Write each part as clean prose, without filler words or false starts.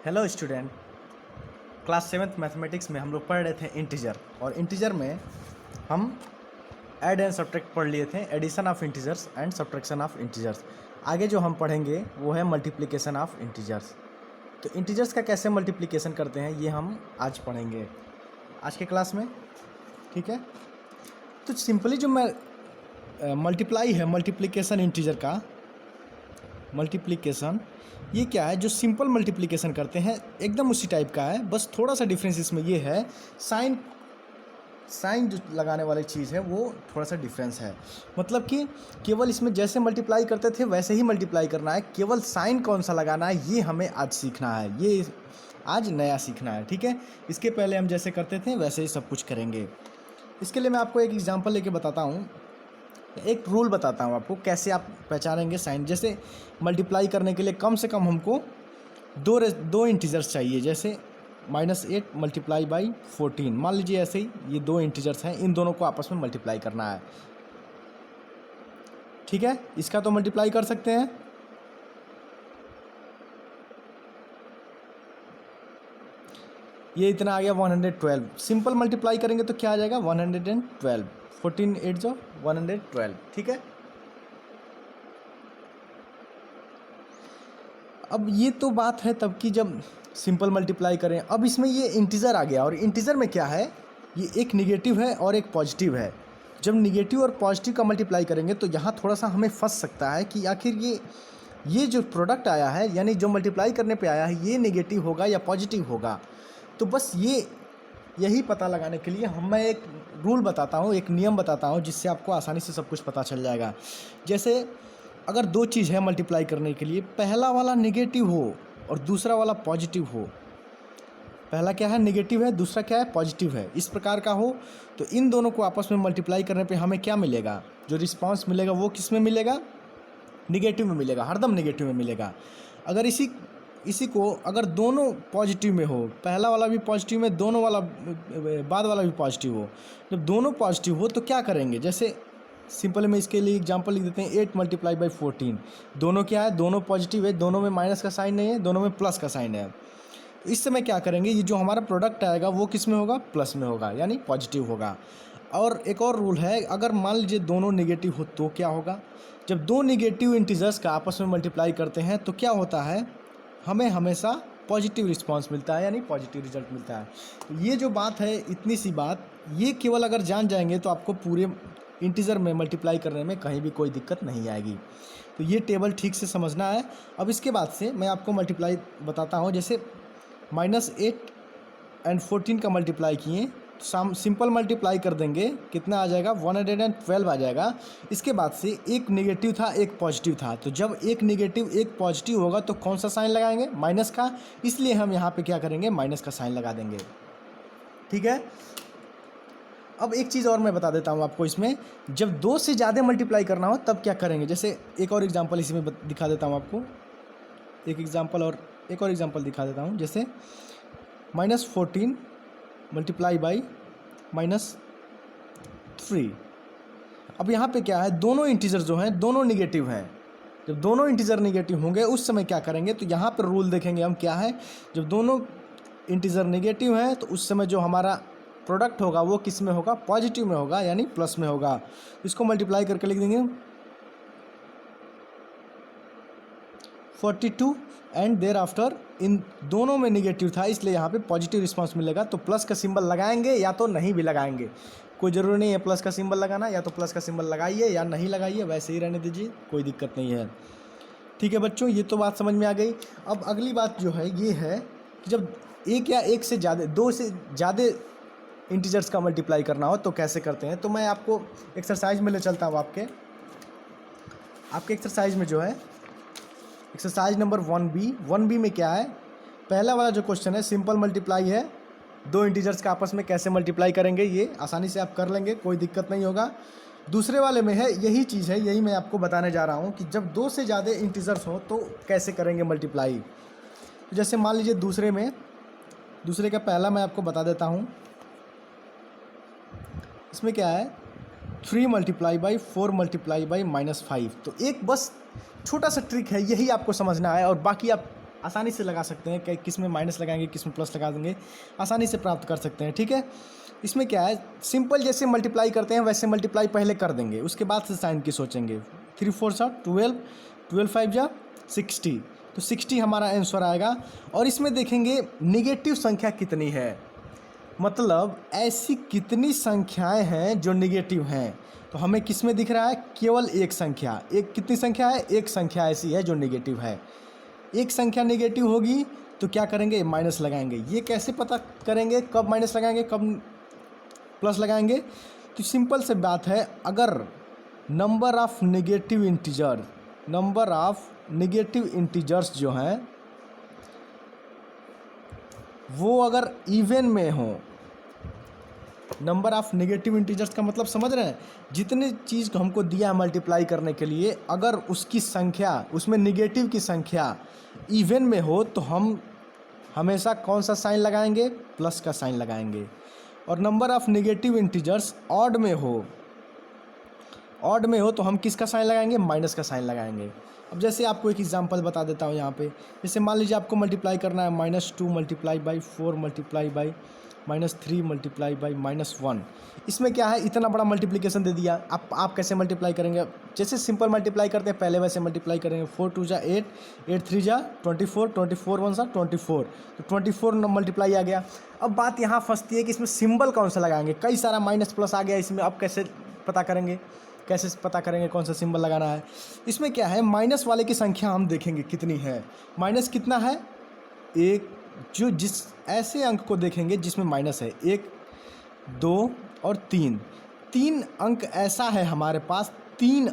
Hello student. Class seventh mathematics में हम लोग पढ़ रहे थे इंटीजर, और इंटीजर में हम ऐड एंड सब्ट्रैक्ट पढ़ लिए थे, addition of integers and subtraction of integers. आगे जो हम पढ़ेंगे वो है मल्टीप्लिकेशन ऑफ इंटीजर्स। तो इंटीजर्स का कैसे मल्टीप्लिकेशन करते हैं ये हम आज पढ़ेंगे आज के क्लास में, ठीक है। तो सिंपली जो मैं मल्टीप्लाई है, मल्टीप्लिकेशन इंटीजर का मल्टीप्लिकेशन, ये क्या है, जो सिंपल मल्टीप्लिकेशन करते हैं एकदम उसी टाइप का है, बस थोड़ा सा डिफरेंस इसमें ये है, साइन जो लगाने वाली चीज़ है वो थोड़ा सा डिफरेंस है। मतलब कि केवल इसमें जैसे मल्टीप्लाई करते थे वैसे ही मल्टीप्लाई करना है, केवल साइन कौन सा लगाना है ये हमें आज सीखना है, ये आज नया सीखना है, ठीक है। इसके पहले हम जैसे करते थे वैसे ही सब कुछ करेंगे। इसके लिए मैं आपको एक एग्जांपल लेके बताता हूँ, एक रूल बताता हूँ आपको कैसे आप पहचानेंगे साइन। जैसे मल्टीप्लाई करने के लिए कम से कम हमको दो इंटीजर्स चाहिए, जैसे -8 मल्टीप्लाई बाई 14, मान लीजिए ऐसे ही ये दो इंटीजर्स हैं, इन दोनों को आपस में मल्टीप्लाई करना है, ठीक है। इसका तो मल्टीप्लाई कर सकते हैं, ये इतना आ गया 112। सिंपल मल्टीप्लाई करेंगे तो क्या आ जाएगा 112, 14 8 जो 112, ठीक है। अब ये तो बात है तब की जब सिंपल मल्टीप्लाई करें। अब इसमें ये इंटीजर आ गया, और इंटीजर में क्या है, ये एक निगेटिव है और एक पॉजिटिव है। जब निगेटिव और पॉजिटिव का मल्टीप्लाई करेंगे तो यहाँ थोड़ा सा हमें फंस सकता है कि आखिर ये जो प्रोडक्ट आया है, यानी जो मल्टीप्लाई करने पे आया है, ये निगेटिव होगा या पॉजिटिव होगा। तो बस यही पता लगाने के लिए मैं एक रूल बताता हूँ, एक नियम बताता हूँ, जिससे आपको आसानी से सब कुछ पता चल जाएगा। जैसे अगर दो चीज़ है मल्टीप्लाई करने के लिए, पहला वाला नेगेटिव हो और दूसरा वाला पॉजिटिव हो, पहला क्या है नेगेटिव है, दूसरा क्या है पॉजिटिव है, इस प्रकार का हो, तो इन दोनों को आपस में मल्टीप्लाई करने पे हमें क्या मिलेगा, जो रिस्पांस मिलेगा वो किस में मिलेगा, निगेटिव में मिलेगा, हरदम निगेटिव में मिलेगा। अगर इसी को अगर दोनों पॉजिटिव में हो, पहला वाला भी पॉजिटिव में, दोनों वाला बाद वाला भी पॉजिटिव हो, जब दोनों पॉजिटिव हो तो क्या करेंगे, जैसे सिंपल में इसके लिए एग्जांपल लिख देते हैं 8 मल्टीप्लाई बाई 14। दोनों क्या है, दोनों पॉजिटिव है, दोनों में माइनस का साइन नहीं है, दोनों में प्लस का साइन है। तो इस समय क्या करेंगे, ये जो हमारा प्रोडक्ट आएगा वो किस में होगा, प्लस में होगा, यानी पॉजिटिव होगा। और एक और रूल है, अगर मान लीजिए दोनों नेगेटिव हो तो क्या होगा, जब दो नेगेटिव इंटीजर्स का आपस में मल्टीप्लाई करते हैं तो क्या होता है, हमें हमेशा पॉजिटिव रिस्पांस मिलता है, यानी पॉजिटिव रिजल्ट मिलता है। तो ये जो बात है, इतनी सी बात, ये केवल अगर जान जाएंगे तो आपको पूरे इंटीजर में मल्टीप्लाई करने में कहीं भी कोई दिक्कत नहीं आएगी। तो ये टेबल ठीक से समझना है। अब इसके बाद से मैं आपको मल्टीप्लाई बताता हूँ, जैसे -8 एंड 14 का मल्टीप्लाई किए, सिंपल मल्टीप्लाई कर देंगे, कितना आ जाएगा 112 आ जाएगा। इसके बाद से एक नेगेटिव था एक पॉजिटिव था, तो जब एक नेगेटिव एक पॉजिटिव होगा तो कौन सा साइन लगाएंगे, माइनस का, इसलिए हम यहाँ पे क्या करेंगे, माइनस का साइन लगा देंगे, ठीक है। अब एक चीज़ और मैं बता देता हूँ आपको, इसमें जब दो से ज़्यादा मल्टीप्लाई करना हो तब क्या करेंगे। जैसे एक और एग्जांपल इसी में दिखा देता हूँ आपको, एक और एग्जांपल दिखा देता हूँ। जैसे -14 मल्टीप्लाई बाई -3। अब यहाँ पे क्या है, दोनों इंटीजर जो हैं दोनों निगेटिव हैं। जब दोनों इंटीजर निगेटिव होंगे उस समय क्या करेंगे, तो यहाँ पर रूल देखेंगे हम क्या है, जब दोनों इंटीजर निगेटिव हैं तो उस समय जो हमारा प्रोडक्ट होगा वो किस में होगा, पॉजिटिव में होगा, यानी प्लस में होगा। इसको मल्टीप्लाई करके लिख देंगे 42, एंड देयर आफ्टर इन दोनों में निगेटिव था इसलिए यहाँ पे पॉजिटिव रिस्पांस मिलेगा, तो प्लस का सिंबल लगाएंगे या तो नहीं भी लगाएंगे, कोई ज़रूरी नहीं है प्लस का सिंबल लगाना, या तो प्लस का सिंबल लगाइए या नहीं लगाइए, वैसे ही रहने दीजिए, कोई दिक्कत नहीं है, ठीक है बच्चों। ये तो बात समझ में आ गई। अब अगली बात जो है ये है कि जब एक या एक से ज़्यादा, दो से ज़्यादा इंटीजर्स का मल्टीप्लाई करना हो तो कैसे करते हैं। तो मैं आपको एक्सरसाइज में ले चलता हूँ, आपके एक्सरसाइज में जो है एक्सरसाइज नंबर 1B में क्या है, पहला वाला जो क्वेश्चन है सिंपल मल्टीप्लाई है, दो इंटीजर्स का आपस में कैसे मल्टीप्लाई करेंगे, ये आसानी से आप कर लेंगे, कोई दिक्कत नहीं होगा। दूसरे वाले में है यही चीज़ है, यही मैं आपको बताने जा रहा हूँ कि जब दो से ज़्यादा इंटीजर्स हो तो कैसे करेंगे मल्टीप्लाई। तो जैसे मान लीजिए दूसरे का पहला मैं आपको बता देता हूँ, इसमें क्या है 3 मल्टीप्लाई बाई 4 मल्टीप्लाई बाई -5। तो एक बस छोटा सा ट्रिक है, यही आपको समझना है, और बाकी आप आसानी से लगा सकते हैं कि किस में माइनस लगाएंगे किस में प्लस लगा देंगे, आसानी से प्राप्त कर सकते हैं। ठीक है, इसमें क्या है, सिंपल जैसे मल्टीप्लाई करते हैं वैसे मल्टीप्लाई पहले कर देंगे, उसके बाद से साइन की सोचेंगे। 3 4 12, 12 5 जा 60, तो 60 हमारा आंसर आएगा। और इसमें देखेंगे निगेटिव संख्या कितनी है, मतलब ऐसी कितनी संख्याएं हैं जो निगेटिव हैं। तो हमें किस में दिख रहा है, केवल एक संख्या, एक कितनी संख्या है, एक संख्या ऐसी है जो निगेटिव है। एक संख्या निगेटिव होगी तो क्या करेंगे, माइनस लगाएंगे। ये कैसे पता करेंगे कब माइनस लगाएंगे कब प्लस लगाएंगे, तो सिंपल से बात है, अगर नंबर ऑफ नेगेटिव इंटीजर्स जो हैं वो अगर इवन में हो, नंबर ऑफ नेगेटिव इंटीजर्स का मतलब समझ रहे हैं, जितने चीज़ को हमको दिया मल्टीप्लाई करने के लिए, अगर उसकी संख्या, उसमें नेगेटिव की संख्या इवन में हो तो हम हमेशा कौन सा साइन लगाएंगे, प्लस का साइन लगाएंगे। और number of negative integers odd में हो तो हम किसका साइन लगाएंगे, माइनस का साइन लगाएंगे। अब जैसे आपको एक एग्जांपल बता देता हूँ यहाँ पे, जैसे मान लीजिए आपको मल्टीप्लाई करना है -2 multiply by 4 multiply by -3 multiply by -1। इसमें क्या है, इतना बड़ा मल्टीप्लिकेशन दे दिया, आप कैसे मल्टीप्लाई करेंगे, जैसे सिंपल मल्टीप्लाई करते हैं पहले वैसे मल्टीप्लाई करेंगे। 4 2 जा 8, 8 3 जा 24, 24 1 सा 24, तो 24 मल्टीप्लाई आ गया। अब बात यहाँ फंसती है कि इसमें सिंबल कौन सा लगाएंगे, कई सारा माइनस प्लस आ गया इसमें, अब कैसे पता करेंगे कौन सा सिंबल लगाना है। इसमें क्या है, माइनस वाले की संख्या हम देखेंगे कितनी है, माइनस कितना है, एक, जो जिस ऐसे अंक को देखेंगे जिसमें माइनस है, 1 2 और 3 अंक ऐसा है हमारे पास, 3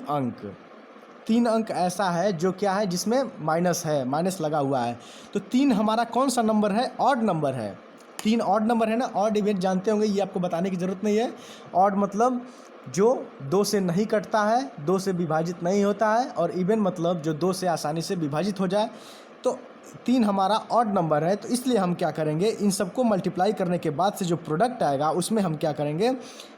अंक ऐसा है जो क्या है, जिसमें माइनस है, माइनस लगा हुआ है। तो 3 हमारा कौन सा नंबर है, ऑड नंबर है। 3 ऑड नंबर है ना, ऑड इवेंट जानते होंगे, ये आपको बताने की ज़रूरत नहीं है। ऑड मतलब जो 2 से नहीं कटता है, 2 से विभाजित नहीं होता है, और इवन मतलब जो 2 से आसानी से विभाजित हो जाए। तो 3 हमारा ऑड नंबर है, तो इसलिए हम क्या करेंगे, इन सबको मल्टीप्लाई करने के बाद से जो प्रोडक्ट आएगा उसमें हम क्या करेंगे,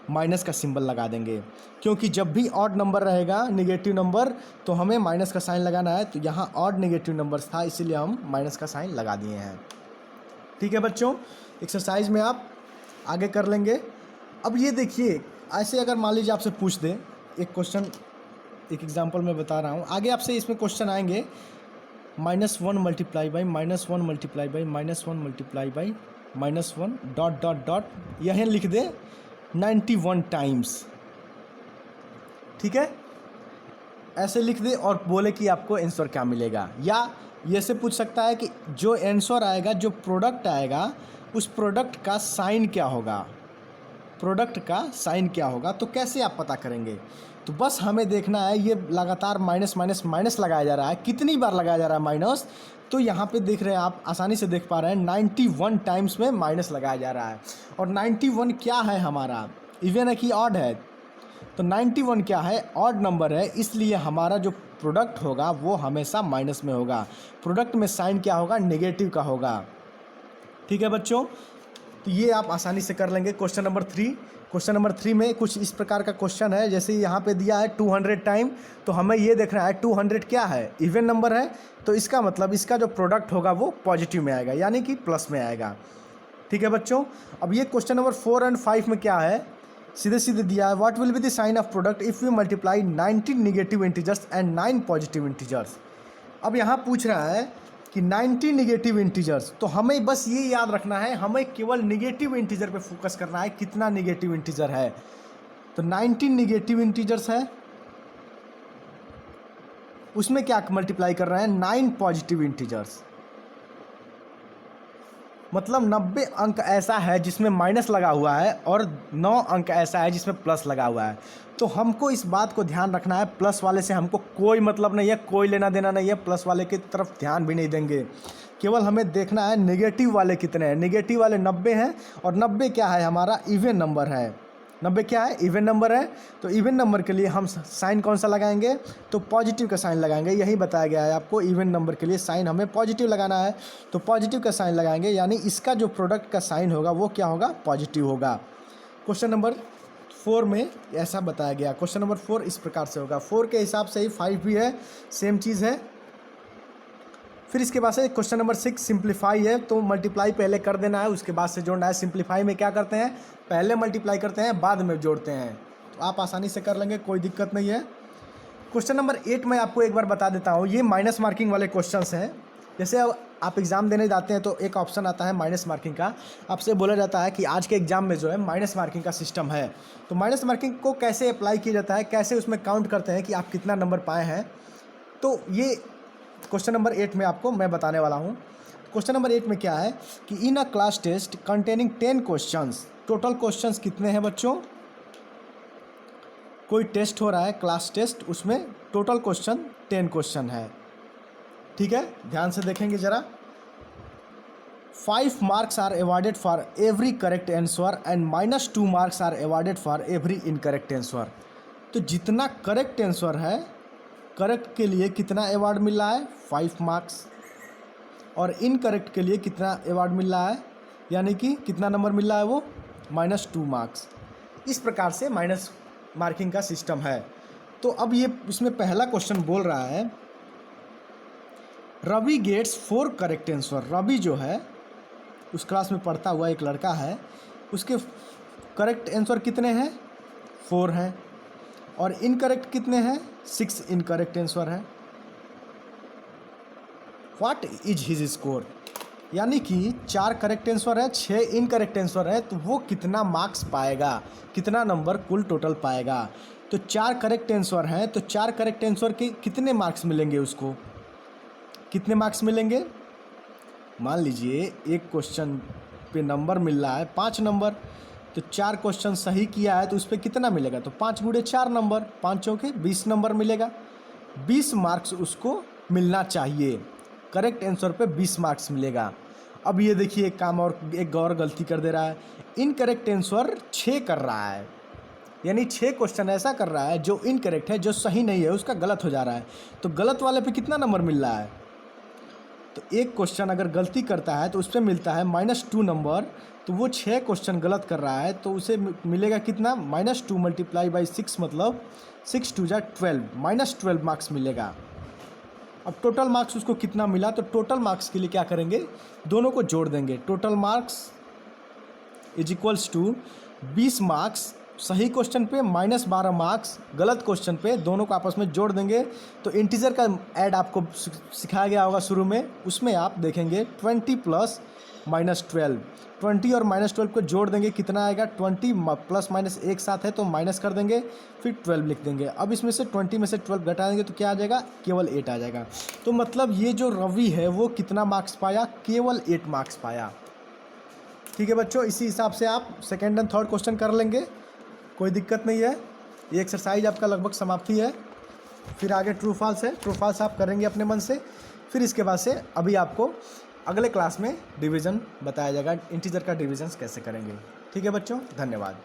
माइनस का सिंबल लगा देंगे। क्योंकि जब भी ऑड नंबर रहेगा, नेगेटिव नंबर, तो हमें माइनस का साइन लगाना है। तो यहाँ ऑड नेगेटिव नंबर्स था, इसीलिए हम माइनस का साइन लगा दिए हैं। ठीक है बच्चों, एक्सरसाइज में आप आगे कर लेंगे। अब ये देखिए, ऐसे अगर मान लीजिए आपसे पूछ दे एक क्वेश्चन, एक एग्जांपल मैं बता रहा हूँ, आगे आपसे इसमें क्वेश्चन आएंगे -1 multiply by -1 multiply by -1 multiply by -1 dot dot dot, यह लिख दे 91 टाइम्स। ठीक है, ऐसे लिख दे और बोले कि आपको आंसर क्या मिलेगा। या ये से पूछ सकता है कि जो आंसर आएगा, जो प्रोडक्ट आएगा, उस प्रोडक्ट का साइन क्या होगा, तो कैसे आप पता करेंगे। तो बस हमें देखना है, ये लगातार माइनस माइनस माइनस लगाया जा रहा है, कितनी बार लगाया जा रहा है माइनस, तो यहाँ पे देख रहे हैं आप, आसानी से देख पा रहे हैं 91 टाइम्स में माइनस लगाया जा रहा है। और 91 क्या है हमारा, इवन है कि ऑड है, तो 91 क्या है, ऑड नंबर है, इसलिए हमारा जो प्रोडक्ट होगा वो हमेशा माइनस में होगा। प्रोडक्ट में साइन क्या होगा, नेगेटिव का होगा। ठीक है बच्चों, तो ये आप आसानी से कर लेंगे। क्वेश्चन नंबर 3 में कुछ इस प्रकार का क्वेश्चन है, जैसे यहाँ पे दिया है 200 टाइम, तो हमें ये देखना है 200 क्या है, इवन नंबर है, तो इसका मतलब इसका जो प्रोडक्ट होगा वो पॉजिटिव में आएगा, यानी कि प्लस में आएगा। ठीक है बच्चों, अब ये क्वेश्चन नंबर 4 और 5 में क्या है, सीधे दिया है, what will be the sign of product if you multiply 19 negative integers and 9 positive integers. अब यहाँ पूछ रहा है कि 90 नेगेटिव इंटीजर्स, तो हमें बस ये याद रखना है, हमें केवल नेगेटिव इंटीजर पे फोकस करना है, कितना नेगेटिव इंटीजर है। तो 19 नेगेटिव इंटीजर्स है, उसमें क्या मल्टीप्लाई कर रहे हैं, 9 पॉजिटिव इंटीजर्स, मतलब 90 अंक ऐसा है जिसमें माइनस लगा हुआ है और 9 अंक ऐसा है जिसमें प्लस लगा हुआ है। तो हमको इस बात को ध्यान रखना है, प्लस वाले से हमको कोई मतलब नहीं है, कोई लेना देना नहीं है, प्लस वाले की तरफ ध्यान भी नहीं देंगे। केवल हमें देखना है नेगेटिव वाले कितने हैं। नेगेटिव वाले 90 हैं, और 90 क्या है, हमारा इवन नंबर है। 90 क्या है, इवन नंबर है। तो इवन नंबर के लिए हम साइन कौन सा लगाएंगे, तो पॉजिटिव का साइन लगाएंगे। यही बताया गया है आपको, इवन नंबर के लिए साइन हमें पॉजिटिव लगाना है, तो पॉजिटिव का साइन लगाएंगे, यानी इसका जो प्रोडक्ट का साइन होगा वो क्या होगा, पॉजिटिव होगा। क्वेश्चन नंबर 4 में ऐसा बताया गया। क्वेश्चन नंबर 4 इस प्रकार से होगा। 4 के हिसाब से ही 5 भी है, सेम चीज़ है। फिर इसके बाद से क्वेश्चन नंबर 6 सिंप्लीफाई है, तो मल्टीप्लाई पहले कर देना है, उसके बाद से जोड़ना है। सिंप्लीफाई में क्या करते हैं, पहले मल्टीप्लाई करते हैं बाद में जोड़ते हैं, तो आप आसानी से कर लेंगे, कोई दिक्कत नहीं है। क्वेश्चन नंबर 8 मैं आपको एक बार बता देता हूँ, ये माइनस मार्किंग वाले क्वेश्चंस हैं। जैसे अब आप एग्ज़ाम देने जाते हैं तो एक ऑप्शन आता है माइनस मार्किंग का, आपसे बोला जाता है कि आज के एग्ज़ाम में जो है माइनस मार्किंग का सिस्टम है, तो माइनस मार्किंग को कैसे अप्लाई किया जाता है, कैसे उसमें काउंट करते हैं कि आप कितना नंबर पाए हैं, तो ये क्वेश्चन नंबर 8 में आपको मैं बताने वाला हूँ। क्वेश्चन नंबर 8 में क्या है कि in a class test containing 10 questions, total questions कितने हैं बच्चों, कोई टेस्ट हो रहा है क्लास टेस्ट, उसमें टोटल क्वेश्चन 10 क्वेश्चन है, ठीक है, ध्यान से देखेंगे ज़रा। 5 marks are awarded for every correct answer and -2 marks are awarded for every incorrect answer. तो जितना करेक्ट आंसर है, करेक्ट के लिए कितना अवार्ड मिल रहा है, 5 मार्क्स, और इनकरेक्ट के लिए कितना अवार्ड मिल रहा है, यानी कि कितना नंबर मिल रहा है वो, -2 मार्क्स। इस प्रकार से माइनस मार्किंग का सिस्टम है। तो अब ये इसमें पहला क्वेश्चन बोल रहा है Ravi gets 4 correct answer. Ravi जो है उस क्लास में पढ़ता हुआ एक लड़का है, उसके करेक्ट आंसर कितने हैं, 4 हैं, और इनकरेक्ट कितने हैं, 6 इनकरेक्ट आंसर है। व्हाट इज हिज स्कोर, यानी कि 4 करेक्ट आंसर है, 6 इनकरेक्ट आंसर है, तो वो कितना मार्क्स पाएगा, कितना नंबर कुल टोटल पाएगा। तो 4 करेक्ट आंसर हैं, तो 4 करेक्ट आंसर के कितने मार्क्स मिलेंगे, उसको कितने मार्क्स मिलेंगे। मान लीजिए एक क्वेश्चन पे नंबर मिल रहा है 5 नंबर, तो 4 क्वेश्चन सही किया है तो उस पर कितना मिलेगा, तो 5 × 4 नंबर, 5 चौके 20 नंबर मिलेगा, 20 मार्क्स उसको मिलना चाहिए, करेक्ट आंसर पे 20 मार्क्स मिलेगा। अब ये देखिए एक काम और, एक और गलती कर दे रहा है, इनकरेक्ट आंसर 6 कर रहा है, यानी 6 क्वेश्चन ऐसा कर रहा है जो इनकरेक्ट है, जो सही नहीं है उसका गलत हो जा रहा है, तो गलत वाले पे कितना नंबर मिल रहा है, तो एक क्वेश्चन अगर गलती करता है तो उस पर मिलता है -2 नंबर, तो वो 6 क्वेश्चन गलत कर रहा है तो उसे मिलेगा कितना, -2 × 6 मतलब 6 × 2 = 12, -12 मार्क्स मिलेगा। अब टोटल मार्क्स उसको कितना मिला, तो टोटल मार्क्स के लिए क्या करेंगे, दोनों को जोड़ देंगे, टोटल मार्क्स = 20 मार्क्स सही क्वेश्चन पे, -12 मार्क्स गलत क्वेश्चन पे, दोनों को आपस में जोड़ देंगे। तो इंटीजर का ऐड आपको सिखाया गया होगा शुरू में, उसमें आप देखेंगे 20 + -12, 20 और -12 को जोड़ देंगे, कितना आएगा, 20 + -1 साथ है तो माइनस कर देंगे, फिर 12 लिख देंगे। अब इसमें से 20 में से 12 घटा देंगे तो क्या आ जाएगा, केवल 8 आ जाएगा। तो मतलब ये जो रवि है वो कितना मार्क्स पाया, केवल 8 मार्क्स पाया। ठीक है बच्चों, इसी हिसाब से आप सेकेंड एंड थर्ड क्वेश्चन कर लेंगे, कोई दिक्कत नहीं है। ये एक्सरसाइज आपका लगभग समाप्ति है। फिर आगे ट्रू फॉल्स है, ट्रू फॉल्स आप करेंगे अपने मन से। फिर इसके बाद से अभी आपको अगले क्लास में डिवीज़न बताया जाएगा, इंटीजर का डिवीज़न कैसे करेंगे। ठीक है बच्चों, धन्यवाद।